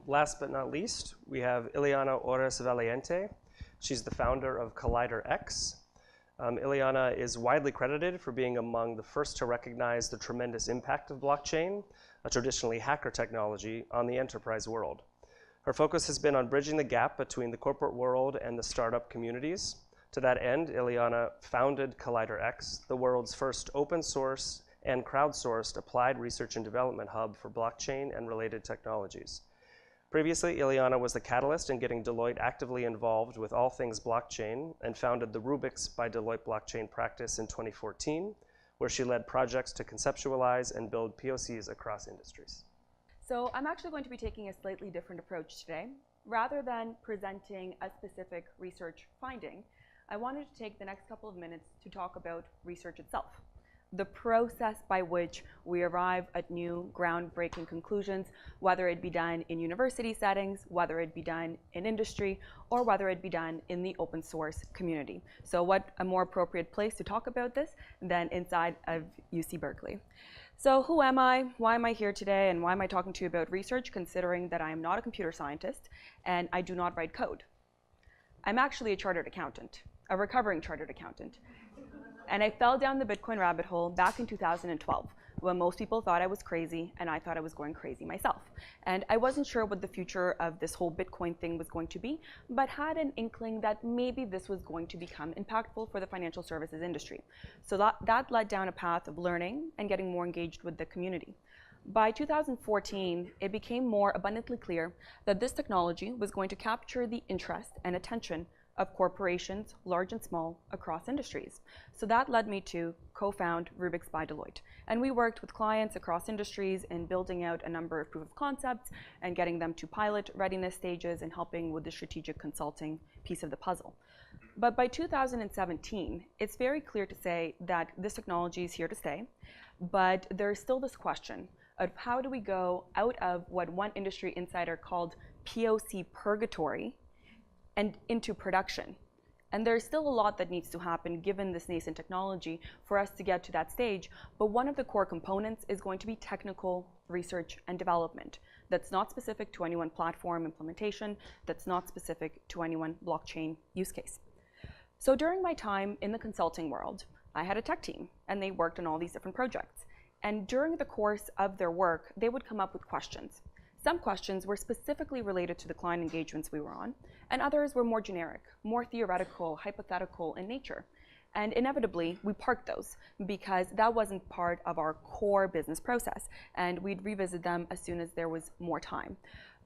Last but not least, we have Iliana Oris Valiente. She's the founder of ColliderX. Iliana is widely credited for being among the first to recognize the tremendous impact of blockchain, a traditionally hacker technology, on the enterprise world. Her focus has been on bridging the gap between the corporate world and the startup communities. To that end, Iliana founded ColliderX, the world's first open source and crowdsourced applied research and development hub for blockchain and related technologies. Previously, Iliana was the catalyst in getting Deloitte actively involved with all things blockchain and founded the Rubix by Deloitte blockchain practice in 2014, where she led projects to conceptualize and build POCs across industries. So I'm actually going to be taking a slightly different approach today. Rather than presenting a specific research finding, I wanted to take the next couple of minutes to talk about research itself, the process by which we arrive at new groundbreaking conclusions, whether it be done in university settings, whether it be done in industry, or whether it be done in the open source community. So what a more appropriate place to talk about this than inside of UC Berkeley. So who am I? Why am I here today? And why am I talking to you about research, considering that I am not a computer scientist and I do not write code? I'm actually a chartered accountant, a recovering chartered accountant. And I fell down the Bitcoin rabbit hole back in 2012, when most people thought I was crazy, and I thought I was going crazy myself. And I wasn't sure what the future of this whole Bitcoin thing was going to be, but had an inkling that maybe this was going to become impactful for the financial services industry. So that led down a path of learning and getting more engaged with the community. By 2014, it became more abundantly clear that this technology was going to capture the interest and attention of corporations, large and small, across industries. So that led me to co-found Rubix by Deloitte. And we worked with clients across industries in building out a number of proof of concepts and getting them to pilot readiness stages and helping with the strategic consulting piece of the puzzle. But by 2017, it's very clear to say that this technology is here to stay, but there's still this question of how do we go out of what one industry insider called POC purgatory and into production. And there's still a lot that needs to happen given this nascent technology for us to get to that stage. But one of the core components is going to be technical research and development. That's not specific to any one platform implementation, that's not specific to any one blockchain use case. So during my time in the consulting world, I had a tech team and they worked on all these different projects. And during the course of their work, they would come up with questions. Some questions were specifically related to the client engagements we were on, and others were more generic, more theoretical, hypothetical in nature. And inevitably, we parked those because that wasn't part of our core business process, and we'd revisit them as soon as there was more time.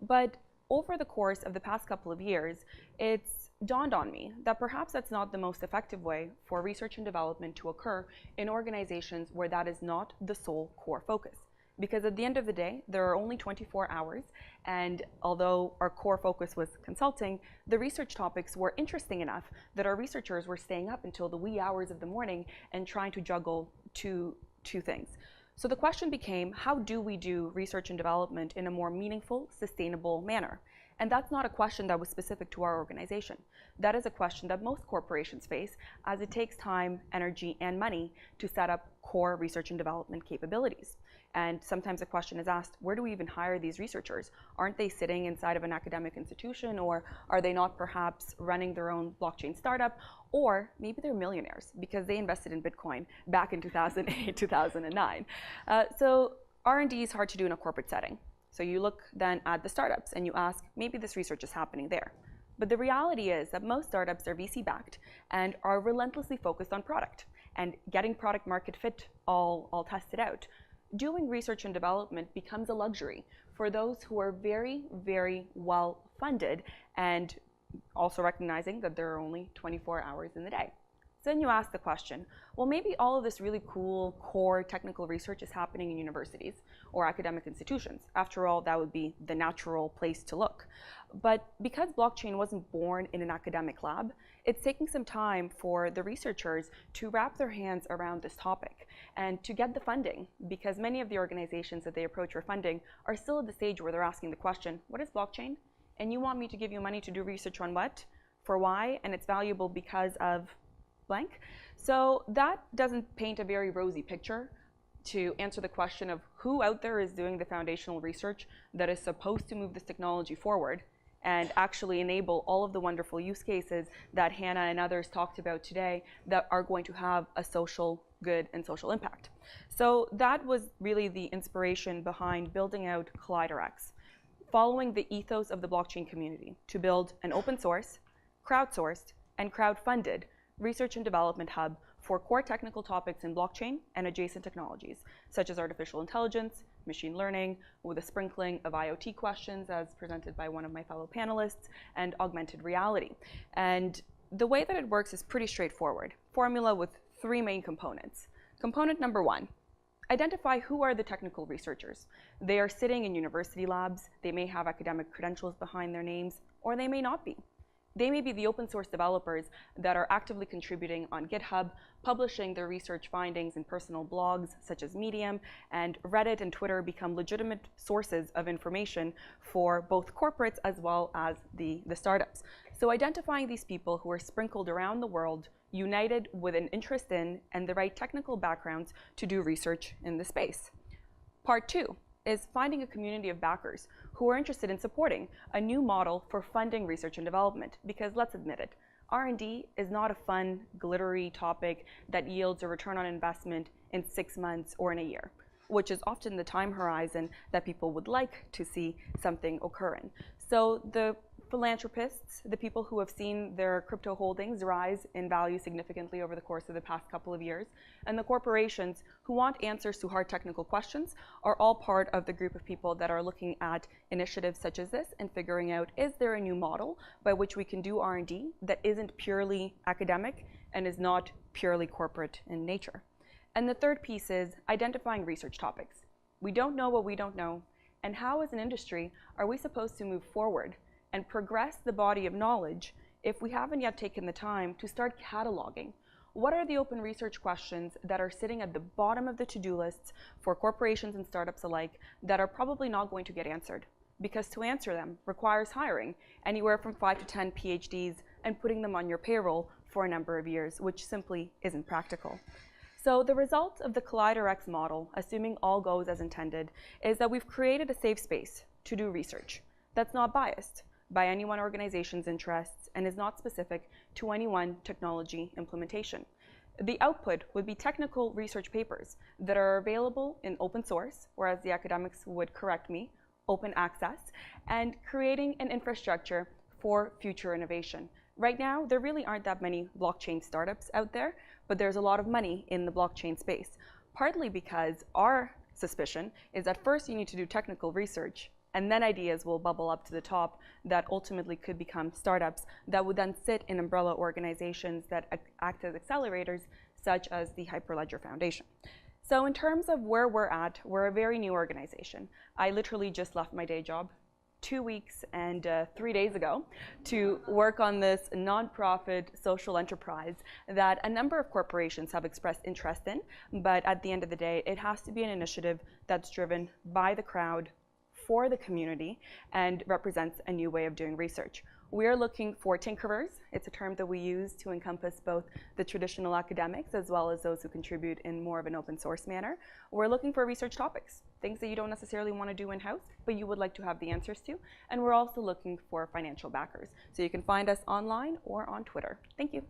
But over the course of the past couple of years, it's dawned on me that perhaps that's not the most effective way for research and development to occur in organizations where that is not the sole core focus. Because at the end of the day, there are only 24 hours, and although our core focus was consulting, the research topics were interesting enough that our researchers were staying up until the wee hours of the morning and trying to juggle two things. So the question became, how do we do research and development in a more meaningful, sustainable manner? And that's not a question that was specific to our organization. That is a question that most corporations face, as it takes time, energy, and money to set up core research and development capabilities. And sometimes the question is asked, where do we even hire these researchers? Aren't they sitting inside of an academic institution, or are they not perhaps running their own blockchain startup? Or maybe they're millionaires because they invested in Bitcoin back in 2008, 2009. So R&D is hard to do in a corporate setting. So you look then at the startups and you ask, maybe this research is happening there. But the reality is that most startups are VC-backed and are relentlessly focused on product and getting product market fit all tested out. Doing research and development becomes a luxury for those who are very, very well funded, and also recognizing that there are only 24 hours in the day. So then you ask the question, well, maybe all of this really cool core technical research is happening in universities or academic institutions. After all, that would be the natural place to look. But because blockchain wasn't born in an academic lab, it's taking some time for the researchers to wrap their hands around this topic and to get the funding, because many of the organizations that they approach for funding are still at the stage where they're asking the question, what is blockchain? And you want me to give you money to do research on what? For why? And it's valuable because of blank. So that doesn't paint a very rosy picture to answer the question of who out there is doing the foundational research that is supposed to move this technology forward and actually enable all of the wonderful use cases that Hannah and others talked about today that are going to have a social good and social impact. So that was really the inspiration behind building out ColliderX, following the ethos of the blockchain community to build an open source, crowdsourced, and crowd-funded research and development hub for core technical topics in blockchain and adjacent technologies, such as artificial intelligence, machine learning, with a sprinkling of IoT questions as presented by one of my fellow panelists, and augmented reality. And the way that it works is pretty straightforward. Formula with 3 main components. Component number 1, identify who are the technical researchers. They are sitting in university labs, they may have academic credentials behind their names, or they may not be. They may be the open source developers that are actively contributing on GitHub, publishing their research findings in personal blogs such as Medium, and Reddit and Twitter become legitimate sources of information for both corporates as well as the startups. So identifying these people who are sprinkled around the world, united with an interest in and the right technical backgrounds to do research in the space. Part 2 is finding a community of backers who are interested in supporting a new model for funding research and development, because let's admit it, R&D is not a fun, glittery topic that yields a return on investment in 6 months or in a year, which is often the time horizon that people would like to see something occur in. So the philanthropists, the people who have seen their crypto holdings rise in value significantly over the course of the past couple of years, and the corporations who want answers to hard technical questions are all part of the group of people that are looking at initiatives such as this and figuring out, is there a new model by which we can do R&D that isn't purely academic and is not purely corporate in nature? And the third piece is identifying research topics. We don't know what we don't know, and how as an industry are we supposed to move forward and progress the body of knowledge if we haven't yet taken the time to start cataloging what are the open research questions that are sitting at the bottom of the to-do lists for corporations and startups alike that are probably not going to get answered, because to answer them requires hiring anywhere from 5 to 10 PhDs and putting them on your payroll for a number of years, which simply isn't practical. So the result of the ColliderX model, assuming all goes as intended, is that we've created a safe space to do research that's not biased by any one organization's interests and is not specific to any one technology implementation. The output would be technical research papers that are available in open source, or as the academics would correct me, open access, and creating an infrastructure for future innovation. Right now, there really aren't that many blockchain startups out there, but there's a lot of money in the blockchain space, partly because our suspicion is that first you need to do technical research, and then ideas will bubble up to the top that ultimately could become startups that would then sit in umbrella organizations that act as accelerators, such as the Hyperledger Foundation. So in terms of where we're a very new organization. I literally just left my day job 2 weeks and 3 days ago to work on this nonprofit social enterprise that a number of corporations have expressed interest in, but at the end of the day, it has to be an initiative that's driven by the crowd, for the community, and represents a new way of doing research. We're looking for tinkerers. It's a term that we use to encompass both the traditional academics as well as those who contribute in more of an open source manner. We're looking for research topics, things that you don't necessarily want to do in-house, but you would like to have the answers to. And we're also looking for financial backers. So you can find us online or on Twitter. Thank you.